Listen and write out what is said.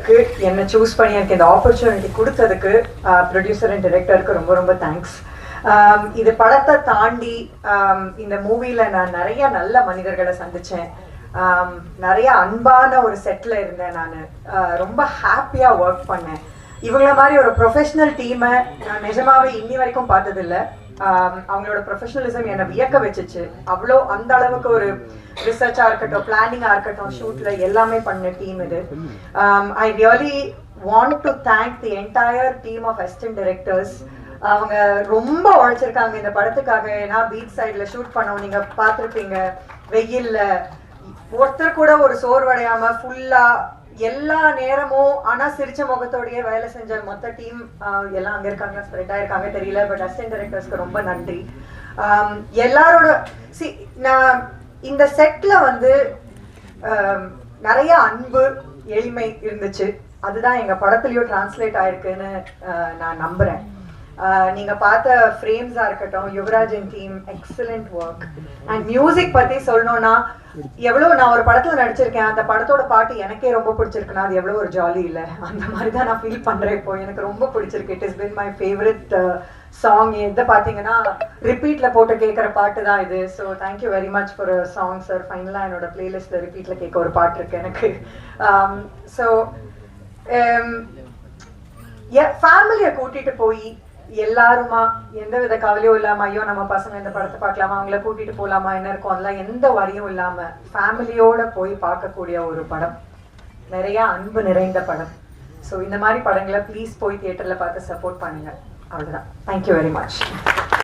படத்துக்கு என்ன சூஸ் பண்ணி எனக்கு இந்த ஆப்பர்ச்சுனிட்டி கொடுத்ததுக்கு ப்ரொடியூசர் அண்ட் டிரெக்டருக்கு ரொம்ப ரொம்ப தேங்க்ஸ். இது படத்தை தாண்டி இந்த மூவியில் நான் நிறைய நல்ல மனிதர்களை சந்தித்தேன். நிறைய அன்பான ஒரு செட்டில் இருந்தேன். நான் ரொம்ப ஹாப்பியாக ஒர்க் பண்ணேன். இவங்கள மாதிரி ஒரு ப்ரொஃபஷனல் டீமை நான் நிஜமாவே இன்னி வரைக்கும் பார்த்ததில்லை. அவங்களோட ப்ரொஃபஷனலிசம் என்னை வியக்க வச்சுச்சு. அவ்வளோ அந்த அளவுக்கு ஒரு ரிசர்ச்சாக இருக்கட்டும், பிளானிங்காக இருக்கட்டும், ஷூட்டில் எல்லாமே பண்ண டீம் இது. I really want to thank the entire team of assistant directors. அவங்க ரொம்ப உழைச்சிருக்காங்க இந்த படத்துக்காக. ஏன்னா பீச் சைடில் ஷூட் பண்ணோம், நீங்கள் பார்த்துருப்பீங்க. வெயில்ல ஒருத்தர் கூட ஒரு சோர்வடையாம ஃபுல்லா எல்லா நேரமும் ஆனா சிரிச்ச முகத்தோடய வேலை செஞ்ச மொத்த டீம் எல்லாம் அங்க இருக்காங்க, ஸ்ப்ரெட் ஆயிருக்காங்க தெரியல. பட் அசிஸ்டன்ட் டைரக்டர்ஸ்க்கு ரொம்ப நன்றி. எல்லாரோட நான் இந்த செட்ல வந்து நிறைய அன்பு, எளிமை இருந்துச்சு. அதுதான் எங்க படத்துலயும் டிரான்ஸ்லேட் ஆயிருக்குன்னு நான் நம்புறேன். நீங்க பார்த்த ஃப்ரேம்ஸா இருக்கட்டும், Yuvarajan team excellent work. And music பத்தி சொல்லணும்னா, எவ்வளவு நான் ஒரு படத்துல நடிச்சிருக்கேன், அந்த படத்தோட பாட்டு எனக்கே ரொம்ப பிடிச்சிருக்குன்னா அது எவ்வளவு ஒரு ஜாலி இல்லை. அந்த மாதிரி தான் நான் ஃபீல் பண்றேன். இப்போ எனக்கு ரொம்ப பிடிச்சிருக்கு. It is been my favourite song. இதை பார்த்தீங்கன்னா ரிப்பீட்ல போட்டு கேட்குற பாட்டு தான் இது. So thank you very much for song sir. ஃபைனலாக என்னோட பிளேலிஸ்ட்ல ரிப்பீட்ல கேட்க ஒரு பாட்டு இருக்கு எனக்கு. ஸோ ஃபேமிலியை கூட்டிட்டு போய் எல்லாருமா எந்த வித கவலையும் இல்லாம, ஐயோ நம்ம பசங்க இந்த படத்தை பார்க்கலாமா, அவங்கள கூட்டிட்டு போகலாமா, என்ன இருக்கும், அதெல்லாம் எந்த வரியும் இல்லாம ஃபேமிலியோட போய் பார்க்கக்கூடிய ஒரு படம். நிறைய அன்பு நிறைந்த படம். ஸோ இந்த மாதிரி படங்களை ப்ளீஸ் போய் தியேட்டர்ல பார்த்து சப்போர்ட் பண்ணுங்க. அவ்வளவுதான். Thank you very much.